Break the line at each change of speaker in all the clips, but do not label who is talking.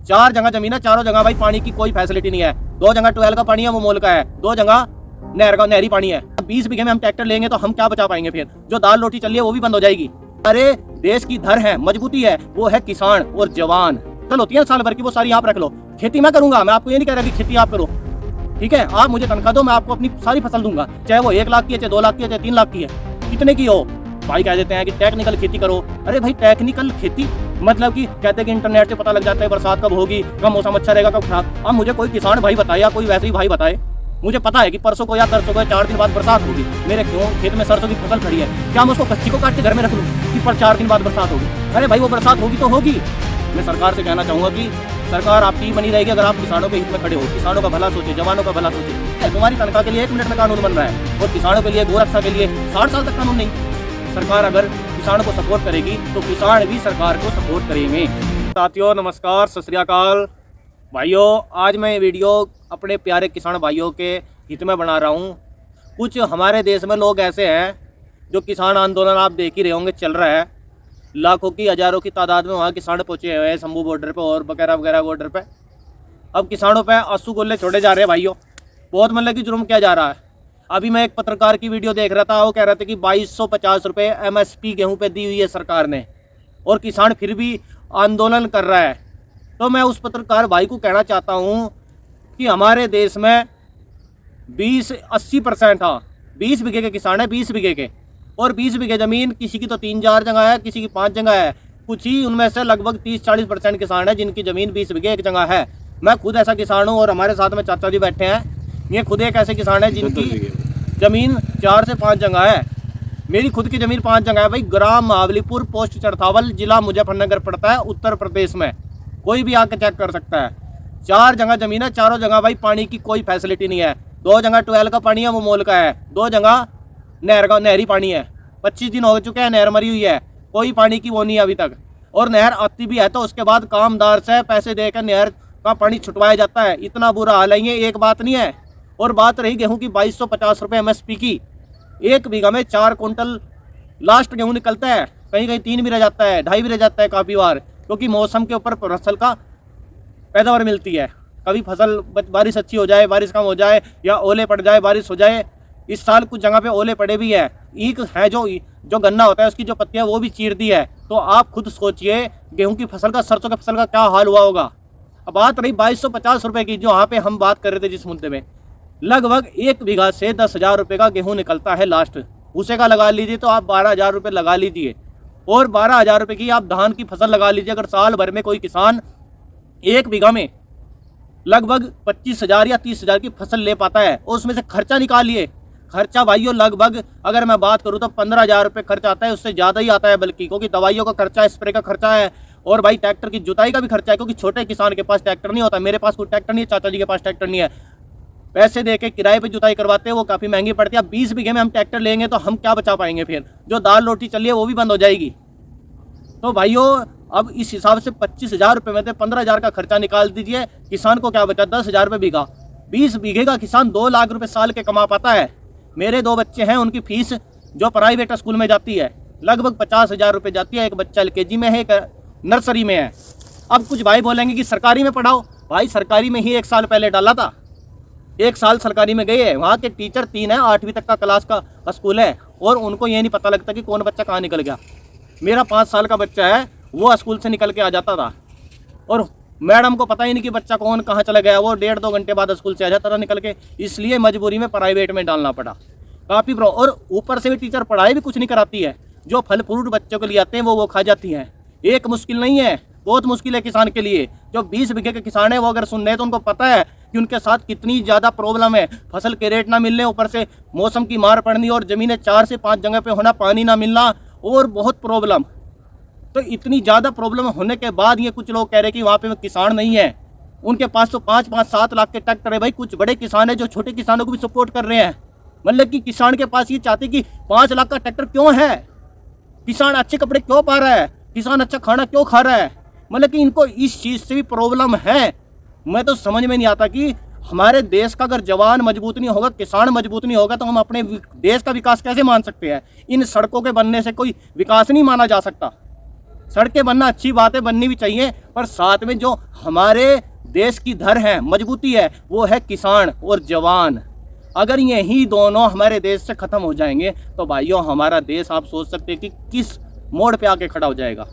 4 जगह जमीन है, चारों जगह भाई पानी की कोई फैसिलिटी नहीं है। 2 जगह ट्वेल्व का पानी है, वो मोल का है। 2 जगह नहरी पानी है। 20 बीघे में हम ट्रैक्टर लेंगे तो हम क्या बचा पाएंगे? फिर जो दाल रोटी चल रही है वो भी बंद हो जाएगी। अरे देश की धर है, मजबूती है, वो है किसान और जवान। चल होती है साल भर की, वो सारी आप रख लो। खेती मैं करूंगा, मैं आपको ये नहीं कह रहा कि खेती आप करो, ठीक है? आप मुझे तनख्वाह दो, मैं आपको अपनी सारी फसल दूंगा, चाहे वो 1 लाख की है, चाहे 2 लाख की है, चाहे 3 लाख की है, कितने की हो। भाई कह देते हैं कि टेक्निकल खेती करो। अरे भाई टेक्निकल खेती मतलब कि कहते हैं कि इंटरनेट से पता लग जाता है बरसात कब होगी, कब मौसम अच्छा रहेगा, कब खराब। अब मुझे कोई किसान भाई बताए या कोई वैसे ही भाई बताए, मुझे पता है कि परसों को या तरसों को 4 दिन बाद बरसात होगी। मेरे क्यों खेत में सरसों की फसल खड़ी है, क्या मैं उसको कच्ची को काट के घर में रख लूँ कि पर 4 दिन बाद बरसात होगी? अरे भाई वो बरसात होगी तो होगी। मैं सरकार से कहना चाहूँगा कि सरकार आपकी बनी रहेगी अगर आप किसानों के हित में खड़े हो, किसानों का भला सोचे, जवानों का भला सोचे। तुम्हारी तनख्वाह के लिए 1 मिनट में कानून बन रहा है और किसानों के लिए, गोरक्षा के लिए 60 साल तक कानून नहीं। सरकार अगर किसानों को सपोर्ट करेगी तो किसान भी सरकार को सपोर्ट करेंगे। साथियों नमस्कार, सत श्री अकाल भाइयों। आज मैं ये वीडियो अपने प्यारे किसान भाइयों के हित में बना रहा हूँ। कुछ हमारे देश में लोग ऐसे हैं जो किसान आंदोलन आप देख ही रहे होंगे चल रहा है, लाखों की हज़ारों की तादाद में वहाँ किसान पहुँचे हुए हैं शंभू बॉर्डर पे और वगैरह वगैरह बॉर्डर पे। अब किसानों पे आंसू गोले छोड़े जा रहे हैं भाइयों, बहुत मतलब कि जुर्म किया जा रहा है। अभी मैं एक पत्रकार की वीडियो देख रहा था, वो कह रहे थे कि 2250 रुपये MSP गेहूं पे दी हुई है सरकार ने और किसान फिर भी आंदोलन कर रहा है। तो मैं उस पत्रकार भाई को कहना चाहता हूं कि हमारे देश में 80% हाँ 20 बीघे के किसान है, 20 बीघे के, और 20 बीघे ज़मीन किसी की तो 3-4 जगह है, किसी की 5 जगह है। कुछ ही उनमें से लगभग 30-40% किसान है जिनकी ज़मीन 20 बीघे 1 जगह है। मैं खुद ऐसा किसान हूँ और हमारे साथ में चाचा जी बैठे हैं, ये खुद एक ऐसे किसान है जिनकी ज़मीन 4 से 5 जगह है। मेरी खुद की ज़मीन 5 जगह है भाई। ग्राम महाबलीपुर, पोस्ट चरथावल, जिला मुजफ्फरनगर पड़ता है, उत्तर प्रदेश में। कोई भी आके चेक कर सकता है। 4 जगह ज़मीन है, चारों जगह भाई पानी की कोई फैसिलिटी नहीं है। 2 जगह ट्वेल्व का पानी है, वो मोल का है। 2 जगह नहरी पानी है। 25 दिन हो चुके हैं, नहर मरी हुई है, कोई पानी की वो नहीं है अभी तक। और नहर आती भी है तो उसके बाद कामदार से पैसे देकर नहर का पानी छुटवाया जाता है। इतना बुरा हाल है, ये एक बात नहीं है। और बात रही गेहूं की 2250 रुपये MSP की, 1 बीघा में 4 कुंटल लास्ट गेहूं निकलता है, कहीं कहीं 3 भी रह जाता है, 2.5 भी रह जाता है काफ़ी बार, क्योंकि मौसम के ऊपर फसल का पैदावार मिलती है। कभी फसल बारिश अच्छी हो जाए, बारिश कम हो जाए, या ओले पड़ जाए, बारिश हो जाए। इस साल कुछ जगह पे ओले पड़े भी है। ईख है जो गन्ना होता है उसकी जो पत्तियाँ वो भी चीर दी है। तो आप खुद सोचिए गेहूँ की फसल का, सरसों की फसल का क्या हाल हुआ होगा। अब बात रही 2250 रुपये की, जो यहाँ पे हम बात कर रहे थे जिस मुद्दे में, लगभग 1 बीघा से 10,000 रुपये का गेहूं निकलता है लास्ट। उसे का लगा लीजिए तो आप 12,000 रुपये लगा लीजिए, और 12,000 रुपये की आप धान की फसल लगा लीजिए। अगर साल भर में कोई किसान 1 बीघा में लगभग 25,000 या 30,000 की फसल ले पाता है, और उसमें से खर्चा निकालिए। खर्चा भाइयों लगभग अगर मैं बात करूँ तो 15,000 रुपये खर्चा आता है, उससे ज़्यादा ही आता है बल्कि, क्योंकि दवाइयों का खर्चा है, स्प्रे का खर्चा है, और भाई ट्रैक्टर की जुताई का भी खर्चा है, क्योंकि छोटे किसान के पास ट्रैक्टर नहीं होता। मेरे पास कोई ट्रैक्टर नहीं है, चाचा जी के पास ट्रैक्टर नहीं है, पैसे दे के किराए पे जुताई करवाते हैं, वो काफ़ी महंगी पड़ती है। अब 20 बीघे में हम ट्रैक्टर लेंगे तो हम क्या बचा पाएंगे? फिर जो दाल रोटी चलिए वो भी बंद हो जाएगी। तो भाइयों अब इस हिसाब से 25,000 रुपये में से 15,000 का खर्चा निकाल दीजिए, किसान को क्या बचा? 10,000 रुपये बीघा। 20 बीघे का किसान 2 लाख रुपये साल के कमा पाता है। मेरे 2 बच्चे हैं, उनकी फीस जो प्राइवेट स्कूल में जाती है लगभग 50,000 रुपये जाती है। एक बच्चा LKG में है, एक नर्सरी में है। अब कुछ भाई बोलेंगे कि सरकारी में पढ़ाओ। भाई सरकारी में ही 1 साल पहले डाला था, 1 साल सरकारी में गए हैं। वहाँ के टीचर 3 है, 8वीं तक का क्लास का स्कूल है, और उनको ये नहीं पता लगता कि कौन बच्चा कहाँ निकल गया। मेरा 5 साल का बच्चा है, वो स्कूल से निकल के आ जाता था, और मैडम को पता ही नहीं कि बच्चा कौन कहाँ चला गया। वो 1.5-2 घंटे बाद स्कूल से आ जाता था निकल के। इसलिए मजबूरी में प्राइवेट में डालना पड़ा काफ़ी। और ऊपर से भी टीचर पढ़ाई भी कुछ नहीं कराती है। जो फल फ्रूट बच्चों के लिए आते हैं वो खा जाती हैं। एक मुश्किल नहीं है, बहुत मुश्किल है किसान के लिए। जो 20 बीघे के किसान है वो अगर सुन रहे हैं तो उनको पता है कि उनके साथ कितनी ज़्यादा प्रॉब्लम है। फसल के रेट ना मिलने, ऊपर से मौसम की मार पड़नी, और ज़मीनें 4 से 5 जगह पे होना, पानी ना मिलना, और बहुत प्रॉब्लम। तो इतनी ज़्यादा प्रॉब्लम होने के बाद ये कुछ लोग कह रहे हैं कि वहाँ पे किसान नहीं है, उनके पास तो 5-5-7 लाख के ट्रैक्टर है। भाई कुछ बड़े किसान है जो छोटे किसानों को भी सपोर्ट कर रहे हैं। मतलब कि किसान के पास ये चाहते कि 5 लाख का ट्रैक्टर क्यों है, किसान अच्छे कपड़े क्यों पा रहा है, किसान अच्छा खाना क्यों खा रहा है। मतलब कि इनको इस चीज़ से भी प्रॉब्लम है। मैं तो समझ में नहीं आता कि हमारे देश का अगर जवान मजबूत नहीं होगा, किसान मजबूत नहीं होगा, तो हम अपने देश का विकास कैसे मान सकते हैं? इन सड़कों के बनने से कोई विकास नहीं माना जा सकता। सड़कें बनना अच्छी बात है, बननी भी चाहिए, पर साथ में जो हमारे देश की धर है, मजबूती है, वो है किसान और जवान। अगर यही दोनों हमारे देश से ख़त्म हो जाएंगे तो भाइयों हमारा देश आप सोच सकते हैं कि किस मोड़ पे आके खड़ा हो जाएगा।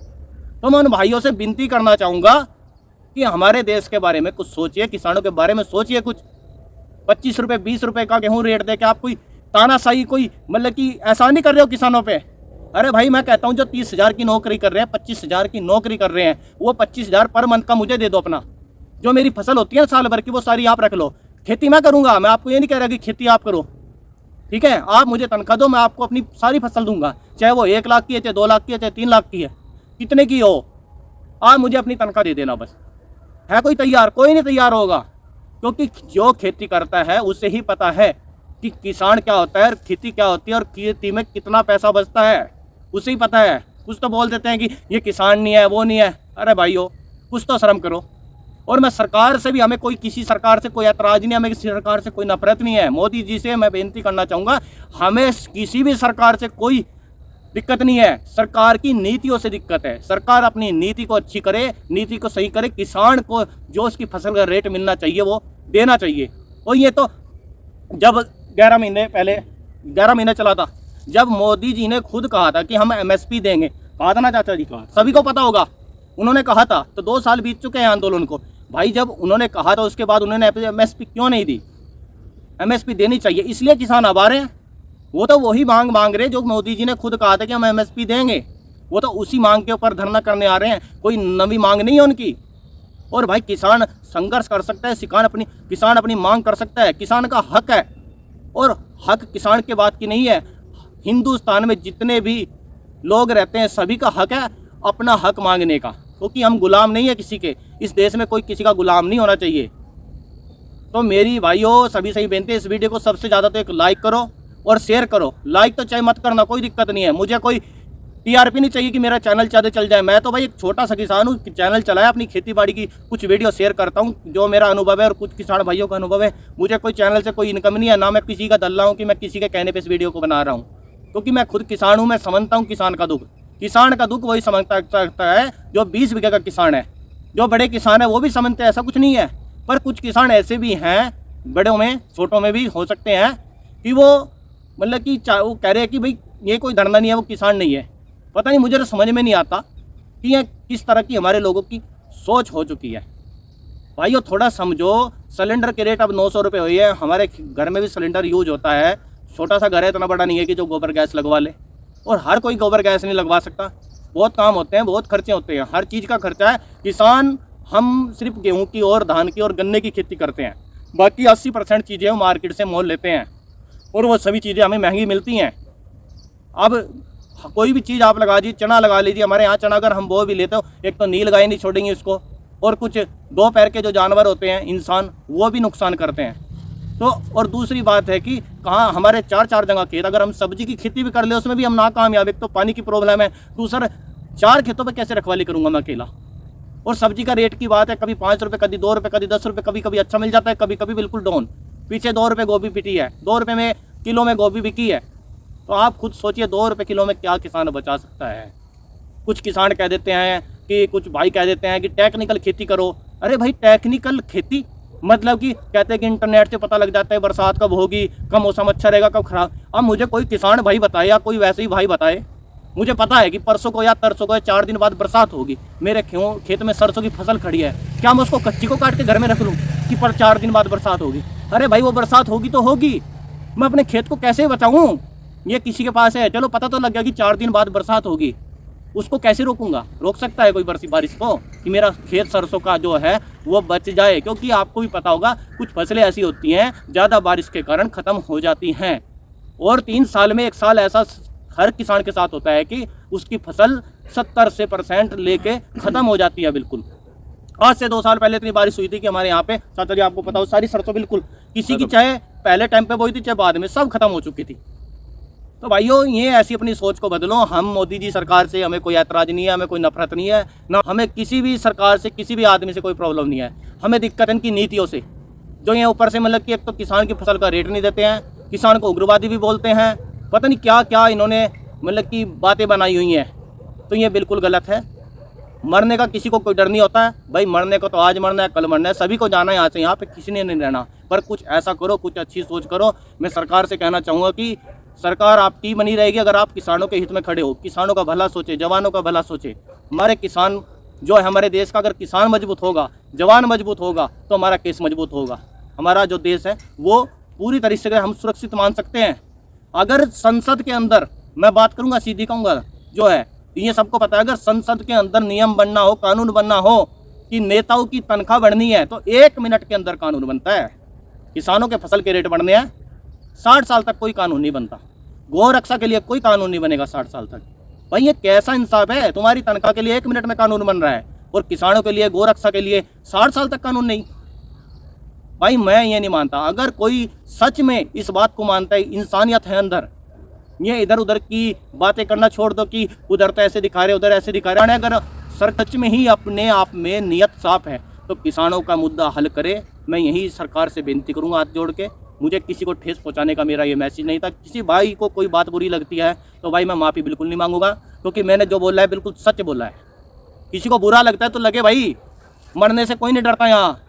तो मैं उन भाइयों से विनती करना चाहूँगा कि हमारे देश के बारे में कुछ सोचिए, किसानों के बारे में सोचिए कुछ। 25 रुपये 20 रुपये का गेहूँ रेट दे के आप कोई तानाशाही, कोई मतलब कि ऐसा नहीं कर रहे हो किसानों पे। अरे भाई मैं कहता हूँ जो 30,000 की नौकरी कर रहे हैं, 25,000 की नौकरी कर रहे हैं, वो 25,000 पर मंथ का मुझे दे दो अपना। जो मेरी फसल होती है ना साल भर की, वो सारी आप रख लो। खेती मैं करूँगा, मैं आपको ये नहीं कह रहा कि खेती आप करो, ठीक है। आप मुझे तनख्वाह दो, मैं आपको अपनी सारी फसल दूंगा, चाहे वो 1 लाख की है, चाहे 2 लाख की है, चाहे 3 लाख की है, कितने की हो, आप मुझे अपनी तनख्वाह दे देना बस। है कोई तैयार? कोई नहीं तैयार होगा, क्योंकि जो खेती करता है उसे ही पता है कि किसान क्या होता है और खेती क्या होती है और खेती में कितना पैसा बचता है, उसे ही पता है। कुछ तो बोल देते हैं कि ये किसान नहीं है, वो नहीं है। अरे भाइयों कुछ तो शर्म करो। और मैं सरकार से भी, हमें कोई किसी सरकार से कोई ऐतराज़ नहीं है, हमें किसी सरकार से कोई नफरत नहीं है। मोदी जी से मैं बेनती करना चाहूँगा, हमें किसी भी सरकार से कोई दिक्कत नहीं है, सरकार की नीतियों से दिक्कत है। सरकार अपनी नीति को अच्छी करे, नीति को सही करे, किसान को जो उसकी फसल का रेट मिलना चाहिए वो देना चाहिए। और ये तो जब 11 महीने पहले 11 महीने चला था, जब मोदी जी ने खुद कहा था कि हम MSP देंगे, कहा था ना चाचा जी, सभी को पता होगा, उन्होंने कहा था। तो 2 साल बीत चुके हैं आंदोलन को। भाई जब उन्होंने कहा था उसके बाद उन्होंने MSP क्यों नहीं दी? MSP देनी चाहिए, इसलिए किसान अब आ रहे हैं। वो तो वही मांग रहे जो मोदी जी ने खुद कहा था कि हम MSP देंगे, वो तो उसी मांग के ऊपर धरना करने आ रहे हैं। कोई नवी मांग नहीं है उनकी। और भाई किसान संघर्ष कर सकता है, किसान अपनी मांग कर सकता है, किसान का हक है। और हक किसान के बात की नहीं है, हिंदुस्तान में जितने भी लोग रहते हैं सभी का हक है अपना हक मांगने का, क्योंकि हम गुलाम नहीं है किसी के। इस देश में कोई किसी का गुलाम नहीं होना चाहिए। तो मेरी भाइयों सभी से ही बेनती है, इस वीडियो को सबसे ज़्यादा तो एक लाइक करो और शेयर करो। लाइक तो चाहे मत करना, कोई दिक्कत नहीं है, मुझे कोई TRP नहीं चाहिए कि मेरा चैनल ज़्यादा चल जाए। मैं तो भाई एक छोटा सा किसान हूँ, चैनल चलाया, अपनी खेती बाड़ी की कुछ वीडियो शेयर करता हूँ, जो मेरा अनुभव है और कुछ किसान भाइयों का अनुभव है। मुझे कोई चैनल से कोई इनकम नहीं है, ना मैं किसी का दल्ला हूँ कि मैं किसी के कहने पर इस वीडियो को बना रहा हूँ, क्योंकि मैं खुद किसान हूँ। मैं समझता हूँ किसान का दुख। किसान का दुख वही समझता सकता है जो 20 बीघे का किसान है। जो बड़े किसान है वो भी समझते हैं, ऐसा कुछ नहीं है। पर कुछ किसान ऐसे भी हैं, बड़ों में छोटों में भी हो सकते हैं, कि वो मतलब कि वो कह रहे हैं कि भाई ये कोई धरना नहीं है, वो किसान नहीं है। पता नहीं, मुझे तो समझ में नहीं आता कि ये किस तरह की हमारे लोगों की सोच हो चुकी है। भाइयों थोड़ा समझो, सिलेंडर के रेट अब 900 रुपये हुई है। हमारे घर में भी सिलेंडर यूज होता है, छोटा सा घर है, इतना बड़ा नहीं है कि जो गोबर गैस लगवा ले। और हर कोई गोबर गैस नहीं लगवा सकता, बहुत काम होते हैं, बहुत खर्चे होते हैं, हर चीज़ का खर्चा है। किसान हम सिर्फ गेहूँ की और धान की और गन्ने की खेती करते हैं, बाकी 80% चीज़ें हम मार्केट से मोल लेते हैं, और वो सभी चीज़ें हमें महंगी मिलती हैं। अब कोई भी चीज़ आप लगा दीजिए, चना लगा लीजिए, हमारे यहाँ चना अगर हम बो भी लेते हो, एक तो नील गाय नहीं छोड़ेंगे इसको, और कुछ 2 पैर के जो जानवर होते हैं इंसान, वो भी नुकसान करते हैं। तो और दूसरी बात है कि कहाँ हमारे 4 जगह खेत, अगर हम सब्जी की खेती भी कर ले उसमें भी हम नाकामयाब। एक तो पानी की प्रॉब्लम है, दूसरा 4 खेतों पे कैसे रखवाली करूँगा मैं अकेला। और सब्जी का रेट की बात है, कभी 5 रुपये, कभी 2 रुपये, कभी 10 रुपये, कभी कभी अच्छा मिल जाता है, कभी कभी बिल्कुल डाउन। पीछे 2 रुपये गोभी पिटी है, 2 रुपये में किलो में गोभी बिकी है। तो आप खुद सोचिए 2 रुपये किलो में क्या किसान बचा सकता है। कुछ किसान कह देते हैं कि, कुछ भाई कह देते हैं कि टेक्निकल खेती करो। अरे भाई टेक्निकल खेती मतलब कि कहते हैं कि इंटरनेट से पता लग जाता है बरसात कब होगी, कब मौसम अच्छा रहेगा, कब खराब। अब मुझे कोई किसान भाई बताए या कोई वैसे ही भाई बताए, मुझे पता है कि परसों को या तरसों को या 4 दिन बाद बरसात होगी, मेरे खेत में सरसों की फसल खड़ी है, क्या मैं उसको कच्ची को काट के घर में रख लूँ कि पर 4 दिन बाद बरसात होगी? अरे भाई वो बरसात होगी तो होगी, मैं अपने खेत को कैसे बचाऊँ? ये किसी के पास है, चलो पता तो लग गया कि 4 दिन बाद बरसात होगी, उसको कैसे रोकूंगा? रोक सकता है कोई बारिश को कि मेरा खेत सरसों का जो है वो बच जाए? क्योंकि आपको भी पता होगा कुछ फसलें ऐसी होती हैं ज़्यादा बारिश के कारण ख़त्म हो जाती हैं, और 3 साल में 1 साल ऐसा हर किसान के साथ होता है कि उसकी फसल 70% लेके ख़त्म हो जाती है बिल्कुल। आज से 2 साल पहले इतनी बारिश हुई थी कि हमारे यहाँ पे, चाचा जी आपको पता हो, सारी सरसों बिल्कुल किसी की चाहे पहले टाइम पे बोई थी चाहे बाद में, सब खत्म हो चुकी थी। तो भाइयों ये ऐसी अपनी सोच को बदलो। हम मोदी जी सरकार से हमें कोई ऐतराज़ नहीं है, हमें कोई नफरत नहीं है, ना हमें किसी भी सरकार से किसी भी आदमी से कोई प्रॉब्लम नहीं है। हमें दिक्कत इनकी नीतियों से, जो ये ऊपर से मतलब कि एक तो किसान की फसल का रेट नहीं देते हैं, किसान को उग्रवादी भी बोलते हैं, पता नहीं क्या क्या इन्होंने मतलब कि बातें बनाई हुई हैं। तो ये बिल्कुल गलत है। मरने का किसी को कोई डर नहीं होता है भाई, मरने को तो आज मरना है, कल मरना है, सभी को जाना है यहाँ से, यहाँ पे किसी ने नहीं रहना। पर कुछ ऐसा करो, कुछ अच्छी सोच करो। मैं सरकार से कहना चाहूँगा कि सरकार आपकी बनी रहेगी अगर आप किसानों के हित में खड़े हो, किसानों का भला सोचे, जवानों का भला सोचे। हमारे किसान जो है हमारे देश का, अगर किसान मजबूत होगा, जवान मजबूत होगा तो हमारा केस मजबूत होगा। हमारा जो देश है वो पूरी तरीके से हम सुरक्षित मान सकते हैं। अगर संसद के अंदर, मैं बात करूँगा सीधी कहूँगा, जो है ये सबको पता है, अगर संसद के अंदर नियम बनना हो, कानून बनना हो कि नेताओं की तनख्वाह बढ़नी है तो 1 मिनट के अंदर कानून बनता है। किसानों के फसल के रेट बढ़ने हैं, 60 साल तक कोई कानून नहीं बनता। गौ रक्षा के लिए कोई कानून नहीं बनेगा 60 साल तक। भाई ये कैसा इंसाफ है, तुम्हारी तनख्वाह के लिए 1 मिनट में कानून बन रहा है और किसानों के लिए, गौ रक्षा के लिए 60 साल तक कानून नहीं। भाई मैं ये नहीं मानता। अगर कोई सच में इस बात को मानता है, इंसानियत है अंदर, ये इधर उधर की बातें करना छोड़ दो कि उधर तो ऐसे दिखा रहे, उधर ऐसे दिखा रहे। अगर सच में ही अपने आप में नियत साफ है तो किसानों का मुद्दा हल करे। मैं यही सरकार से बेनती करूंगा हाथ जोड़ के। मुझे किसी को ठेस पहुंचाने का मेरा ये मैसेज नहीं था। किसी भाई को कोई बात बुरी लगती है तो भाई मैं माफ़ी बिल्कुल नहीं मांगूंगा, क्योंकि मैंने जो बोला है बिल्कुल सच बोला है। किसी को बुरा लगता है तो लगे भाई, मरने से कोई नहीं डरता यहाँ,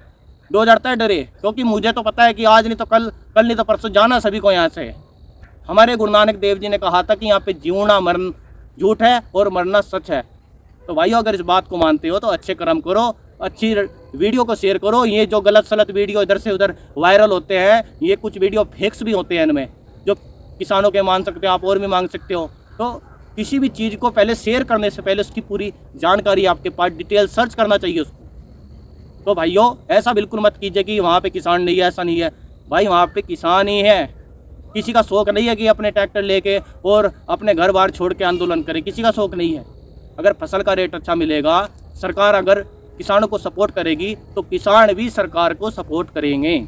जो डरता है डरे, क्योंकि मुझे तो पता है कि आज नहीं तो कल, कल नहीं तो परसों जाना सभी को यहाँ से। हमारे गुरु नानक देव जी ने कहा था कि यहाँ पे जीवना मरण झूठ है और मरना सच है। तो भाइयों अगर इस बात को मानते हो तो अच्छे कर्म करो, अच्छी वीडियो को शेयर करो। ये जो गलत सलत वीडियो इधर से उधर वायरल होते हैं, ये कुछ वीडियो फेक्स भी होते हैं इनमें, जो किसानों के मान सकते हो आप और भी मांग सकते हो। तो किसी भी चीज़ को पहले शेयर करने से पहले उसकी पूरी जानकारी आपके पास, डिटेल सर्च करना चाहिए उसको। तो भाइयों ऐसा बिल्कुल मत कीजिए कि वहाँ पे किसान नहीं है, ऐसा नहीं है भाई, वहाँ पे किसान ही है। किसी का शौक़ नहीं है कि अपने ट्रैक्टर लेके और अपने घर बार छोड़ के आंदोलन करे, किसी का शौक़ नहीं है। अगर फसल का रेट अच्छा मिलेगा, सरकार अगर किसानों को सपोर्ट करेगी तो किसान भी सरकार को सपोर्ट करेंगे।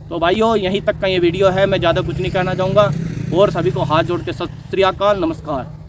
तो भाइयों यहीं तक का ये वीडियो है, मैं ज़्यादा कुछ नहीं कहना चाहूँगा और सभी को हाथ जोड़ के सत श्री अकाल, नमस्कार।